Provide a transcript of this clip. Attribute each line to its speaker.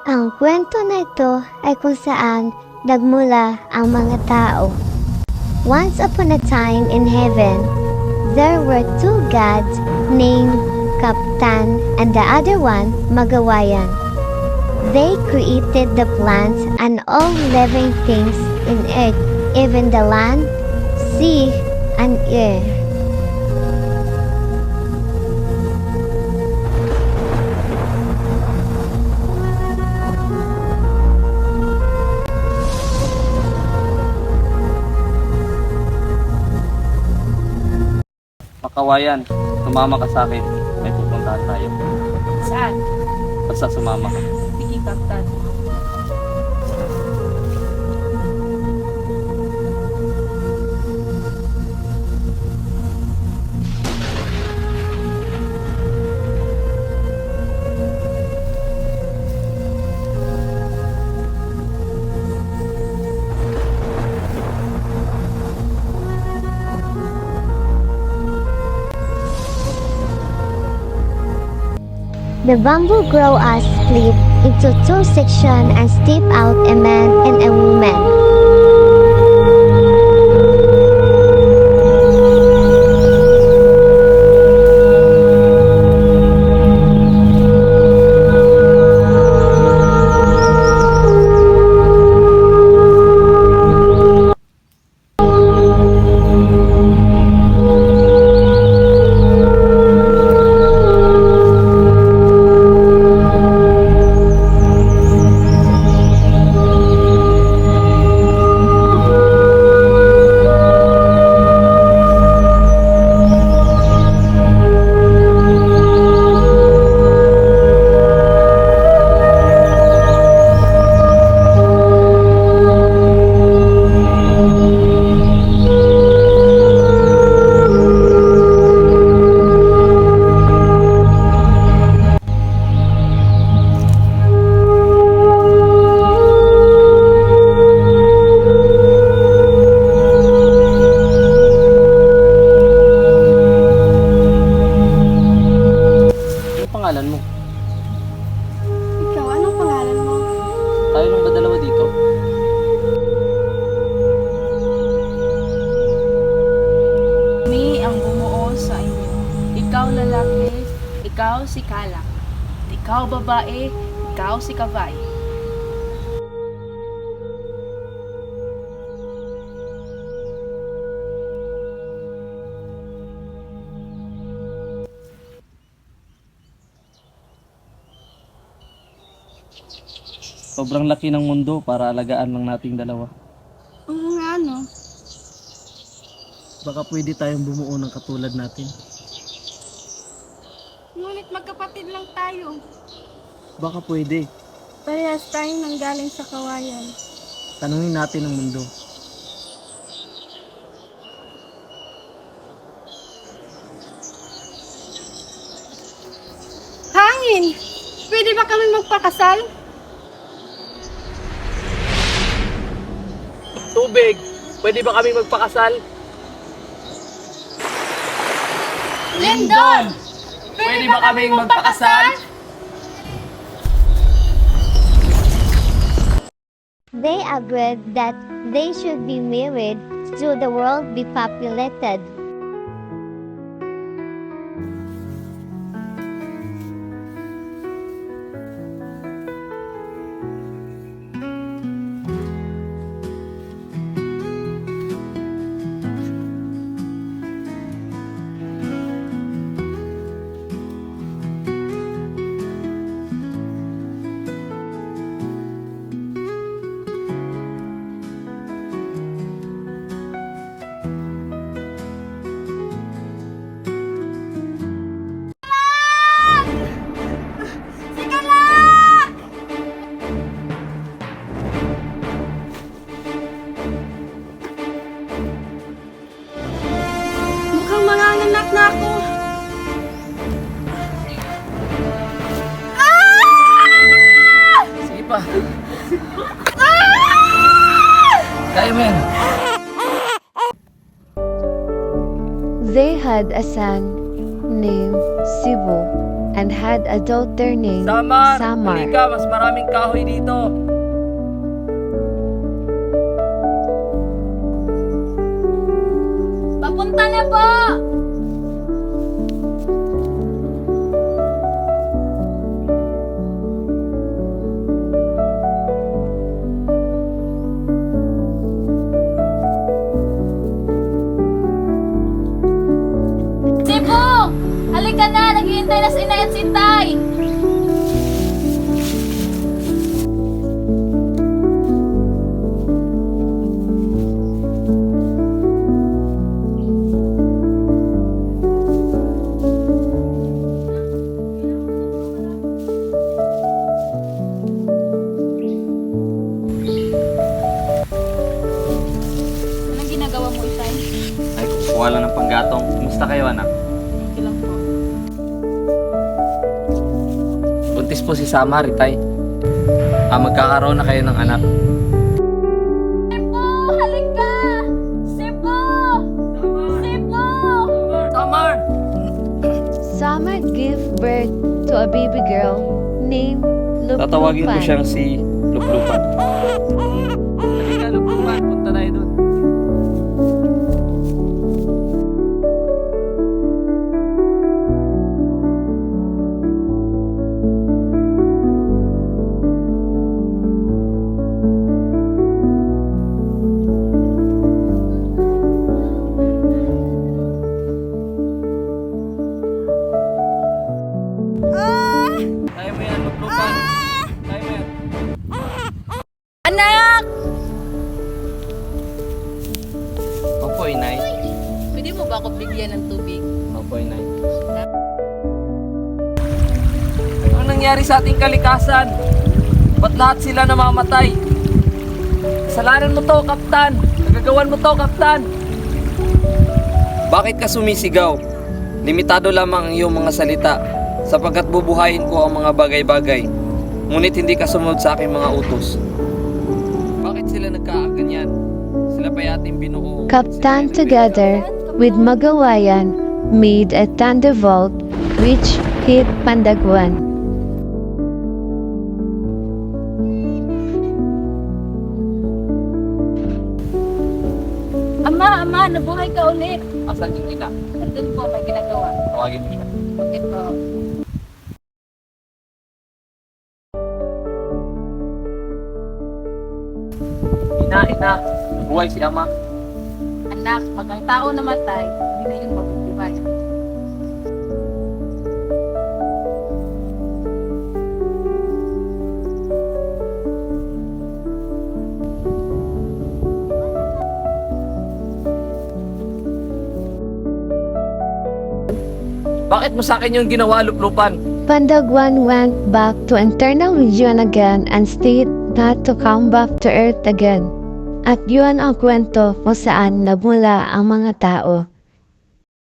Speaker 1: Ang kwento na ito ay kung saan nagmula ang mga tao. Once upon a time in heaven, there were two gods named Kaptan and the other one Magawayan. They created the plants and all living things in earth, even the land, sea, and air.
Speaker 2: Makawayan, sumama ka sa akin. May pupuntahan tayo.
Speaker 3: Saan?
Speaker 2: Basta sumama ka.
Speaker 3: Sige, Kaptan.
Speaker 1: The bamboo growers split into two sections and step out a man and a woman.
Speaker 2: Ano pangalan mo?
Speaker 3: Ikaw, anong pangalan mo?
Speaker 2: Tayo lang ba dalawa dito?
Speaker 3: Kami ang bumuo sa inyo. Ikaw lalaki, ikaw si Kalak. Ikaw babae, ikaw si Kavay.
Speaker 2: Sobrang laki ng mundo para alagaan lang nating dalawa.
Speaker 3: Oo nga, no?
Speaker 2: Baka pwede tayong bumuo ng katulad natin.
Speaker 3: Ngunit magkapatid lang tayo.
Speaker 2: Baka pwede.
Speaker 3: Parehas tayong nanggaling sa kawayan.
Speaker 2: Tanungin natin ang mundo.
Speaker 3: Hangin! Pwede ba kami magpakasal?
Speaker 2: Tubig! Pwede ba kami magpakasal?
Speaker 3: Lindon!
Speaker 2: Pwede ba kaming magpakasal?
Speaker 1: They agreed that they should be married so the world be populated.
Speaker 3: Mukhang manganganak na ako.
Speaker 2: Sige pa. Kaya mo yan.
Speaker 1: They had a son named Sibu and had a daughter named
Speaker 2: Samar,
Speaker 1: Samar.
Speaker 2: halika, mas maraming kahoy dito.
Speaker 3: Papunta na po! Sibo! Halika na! Naghihintay na si Inay at si Tay! Anong ginagawa mo, Itay?
Speaker 2: Ay, kukuha lang ng panggatong. Kumusta kayo, anak?
Speaker 3: Okay lang po.
Speaker 2: Buntis po si Samar, Itay. Magkakaroon na kayo ng anak.
Speaker 3: Sibo! Halika! Sibo! Sibo!
Speaker 2: Samar!
Speaker 1: Samar gave birth to a baby girl named
Speaker 2: Tatawagin ko
Speaker 1: Luplupan.
Speaker 2: siyang si Luplupan. Halika, Luplupan. Punta tayo doon. Kaya mo yan, Luplupan. Kaya mo yan.
Speaker 3: Anak!
Speaker 2: Opo, Inay.
Speaker 3: Pwede mo ba ako bigyan ng tubig?
Speaker 2: Opo, Inay. Anong nangyari sa ating kalikasan? Ba't lahat sila namamatay? Kasalanan mo to, Kaptan. Nagagawan mo to, Kaptan. Bakit ka sumisigaw? Limitado lamang ang iyong mga salita sapagkat bubuhayin ko ang mga bagay-bagay. Ngunit hindi ka sumunod sa aking mga utos. Bakit sila nagkakaganyan? Sila pa yating binuo.
Speaker 1: Kaptan together with Magawayan made a thunderbolt which hit Pandagwan.
Speaker 3: Ama, nabuhay ka ulit.
Speaker 2: Asan yung ina?
Speaker 3: Nandun po, may ginagawa.
Speaker 2: Tawagin mo siya.
Speaker 3: Okay po.
Speaker 2: Ina, buhay si ama.
Speaker 3: Anak, pag ang tao namatay, hindi na yun mabubuhay.
Speaker 2: Bakit mo sa akin yung ginawa, Luplupan?
Speaker 1: Pandagwan went back to internal region again and stayed not to come back to earth again. At yun ang kwento kung saan nagmula ang mga tao.